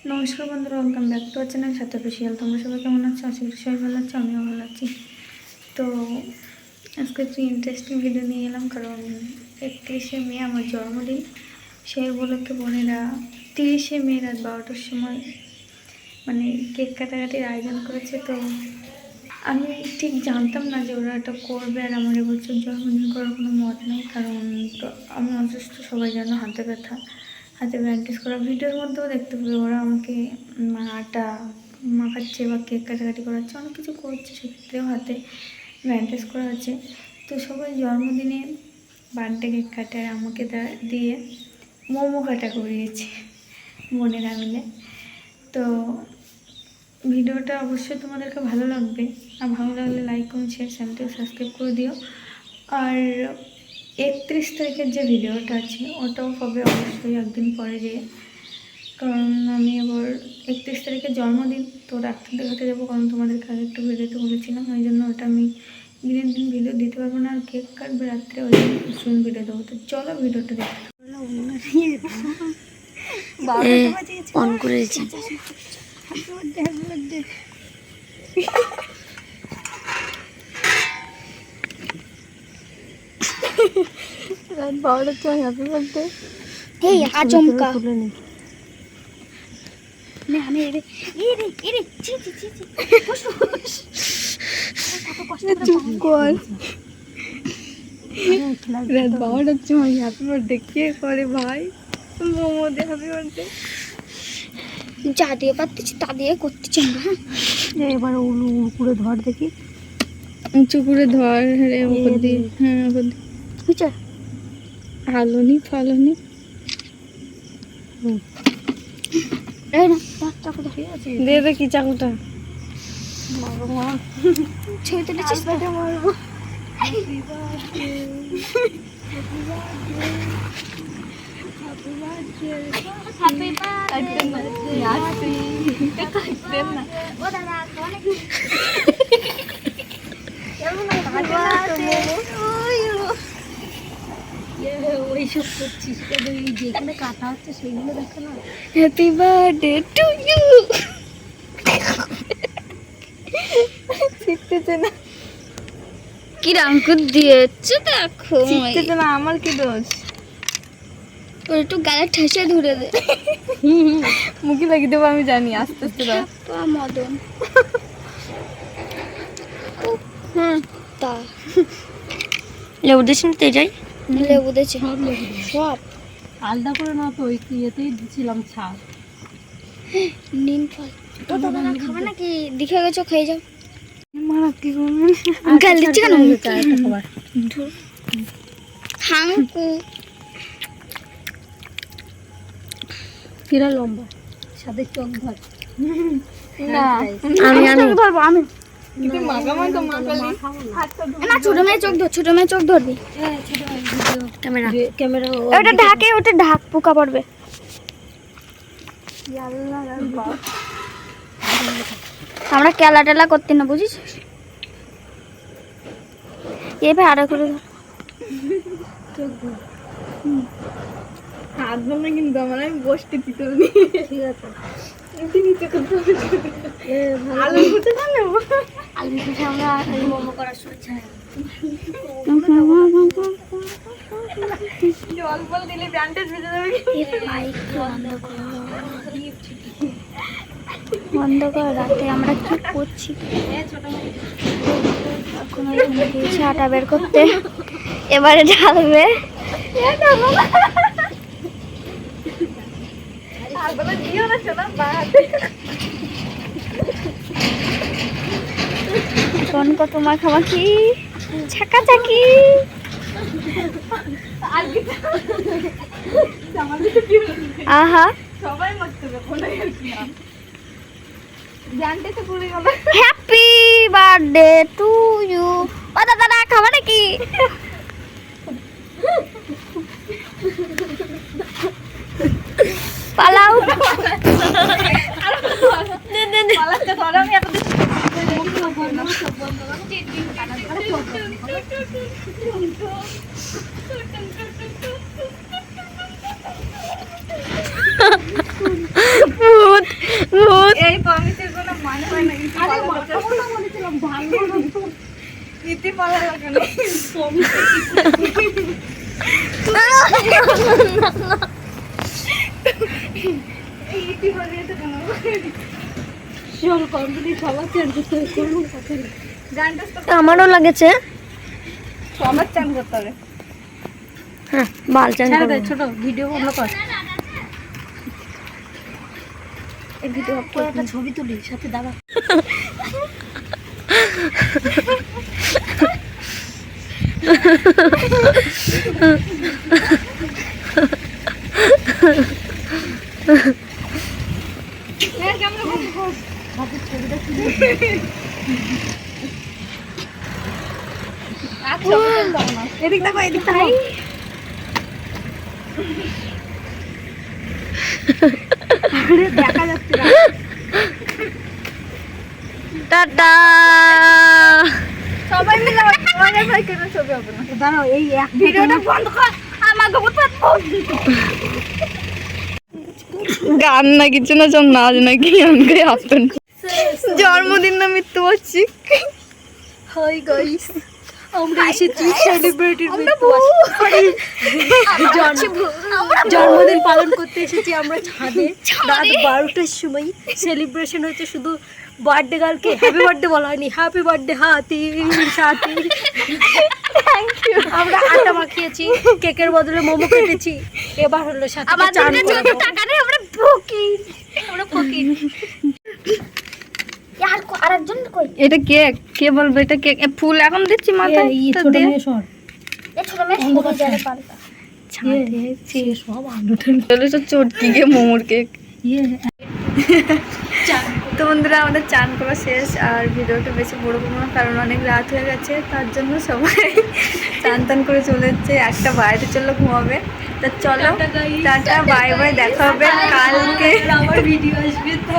নমস্কার বন্ধুরা, welcome back to our channel সাথে অফিসিয়াল। তোমরা সবাই কেমন আছো? আশা করি সবাই ভালো আছো, আমিও ভালো আছি। তো আজকে একটু ইন্টারেস্টিং ভিডিও নিয়ে এলাম, কারণ 31শে মে আমার জন্মদিন। সেই উপলক্ষে বোনেরা 30শে মে রাত 12টার সময় মানে কেক কাটাকাটির আয়োজন করেছে। তো আমি ঠিক জানতাম না যে ওরা এটা করবে, আর আমার এবছর জন্মদিন করার কোনো মত নেই, কারণ তো আমি অসুস্থ, সবাই জানো, হাতে ব্যথা, হাতে ব্যান্ডেজ করা। ভিডিওর মধ্যেও দেখতে পাবে ওরা আমাকে আটা মাখাচ্ছে বা কেক কাটাকাটি করাচ্ছে, অনেক কিছু করছে, সেক্ষেত্রেও হাতে ব্যান্ডেজ করা আছে। তো সবাই জন্মদিনে বার্থডে কেক কাটে, আর আমাকে দিয়ে মোমো কাটা করিয়েছে বোনেরা মিলে। তো ভিডিওটা অবশ্যই তোমাদেরকে ভালো লাগবে, আর ভালো লাগলে লাইক কমেন্ট শেয়ার, চ্যানেলটিকে সাবস্ক্রাইব করে দিও। আর 31 তারিখের যে ভিডিওটা আছে ওটাও পাবে অবশ্যই একদিন পরে যেয়ে, কারণ আমি আবার 31 তারিখে জন্মদিন, তো ডাক্তার দেখাতে যাবো, কারণ তোমাদেরকে আগে একটু ভিডিওতে বলেছিলাম, ওই জন্য ওটা আমি দিনের দিন ভিডিও দিতে পারবো না। আর কেক কাটবে রাত্রে, ওই জন্য শুন ভিডিও দেবো। তো চলো ভিডিওটা দেখতে অন করেছি। রাত 12টার সময় হ্যাপি বার্থডে। এই আচমকা নে আমি এরে এরে এরে ছি ছি ছি ছি বস বস কত কষ্ট করে চুপ কর। রাত 12টার সময় হ্যাপি বার্থডে কে করে ভাই? মোমো দে হ্যাপি বার্থডে। যা দিয়ে পারতেছি তা দিয়ে করতেছি আমরা। হ্যাঁ এবার উলু করে ধর দেখি, উঁচু করে ধর। হ্যাঁ ওপর দিয়ে, হ্যাঁ ওপর দিয়ে বুঝছো আলোনি ফালোনি। এই না চাকু ধরে আছে, দে দেখি চাকুটা। মারবো ছবি তুলেছিস তো মারবো। Happy birthday happy birthday happy birthday happy birthday happy কাটতেন না ও দাদা অনেক কেমন কাটে ওইসব করছিস যেখানে কাটা হচ্ছে সেইগুলো দেখো না। Happy birthday to you. শিখতেছে না, কি রাঙ্কুর দিয়েছে দেখো, শিখতেছে না, আমার কি দোষ? ওর একটু গালে ঠেসে ধরে দে। মুখে লাগিয়ে দেবো, আমি জানি। আস্তে আস্তে দাও। মদন তা লেবু দিস নিতে যাই। লেবু দিয়েছে সব আলাদা করে না তো, ওই ইয়েতেই দিছিলাম ছাড়। নিম ফল তো দাদা খাবে নাকি? দেখে গেছো, খেয়ে যাও। মারা কি করবেন? গাল দিচ্ছে কেন? হাঙ্কু কিরা লম্বা সাদে চোখ ধর না, আমি ধরবো আমি কিন্তু মাগামা তো মাগালি না। ছোট মেয়ে চোখ ধর, ছোট মেয়ে চোখ ধরবি। ক্যামেরা ক্যামেরা ওটা ঢাকে, ওটা ঢাক, পোকা পড়বে। আমরা কেলা টেলা করতে না, বুঝিস? এ ভাই আড়া করে ধর। হাত ভাঙা কিন্তু আমার, আমি বসতে দিতে নি। ঠিক আছে, নিচে করতে হবে। আলু কুটে জানো? আলু পিঠে আমরা মোমো করার সময় ছাড়া জল ফল দিলে ব্যান্ডেজ বেঁধে দেবে। বন্ধ কর। রাতে আমরা কি করছি? এখন ওইখানে দিয়েছে আটা বের করতে, এবারে ঢালবে। এখন কত মাখামাখি, ছাকাছাকি। আহা সবাই মারতে হবে, কোনো ব্যান্ডেজে পড়ে গেল। Happy birthday to you. ও দাদা খাবা নাকি? পালাও। পালাতে ধরো, আমি এত ভূত এই প্রমিসের কোনো মানে হয় না। আরে মাখাবো না বলেছিলাম, ভাঙবো না তো। ইতি পালা লাগে না। এই ইতি হলে তো কেন? চল কমপ্লিট সবার চান করতে হবে, কোনো কথা নেই। গানটা তো আমারও লাগেছে। সবার চান করতে হবে। হ্যাঁ বাল চান ছেড়ে দে, করবো। ছোট ভিডিও বন্ধ কর। এই ভিডিও অফ তোর একটা ছবি তুলি সাথে দাঁড়া। সাথে ছবিটা তুলি। আচ্ছা এদিক দেখো, এদিক দেখো। আরে দেখা যাচ্ছে না। টাটা। সবাই মিলে অনেক ভাই কেন ছবি হবে না? দাঁড়াও, এই এক ভিডিওটা বন্ধ কর। আমাকে গান না কিছু না, সব নাচ নাকি আমাকে আপন জন্মদিন না মৃত্যু হচ্ছি। হাই গাইস, আমরা এসেছি সেলিব্রিটির জন্মদিন পালন করতে এসেছি আমরা ছাদে। রাত 12টার সময় সেলিব্রেশন হচ্ছে, শুধু বার্থডে গার্লকে হ্যাপি বার্থডে বলা হয়নি, হ্যাপি বার্থডে হাতি সাথী। আমরা আটা মাখিয়েছি, কেকের বদলে মোমো কেটেছি। এবার হলো সাথে চান করবো। টাকা নেই, আমরা ফকির, আমরা ফকির। আর আরেকজন কই? এটা কেক, কে বলবো এটা কেক? ফুল এখন দিচ্ছি মাথায় তো ছোট দে। মেয়ে সর, এই ছোট মেয়ে অন্ধকার ছাড়। ছাড়ে সব আলুটা চলে তো চটকি গে মোমোর কেক। ইয়ে তো বন্ধুরা আমাদের চান করা শেষ, আর ভিডিওটা বেশি বড় করবো না কারণ অনেক রাত হয়ে গেছে, তার জন্য সবাই চান টান করে চলে যাচ্ছে। একটা বাইরে চললো ঘুমাবে। তা চলো টাটা, বাই বাই, দেখা হবে কালকে। আমার ভিডিও আসবে তো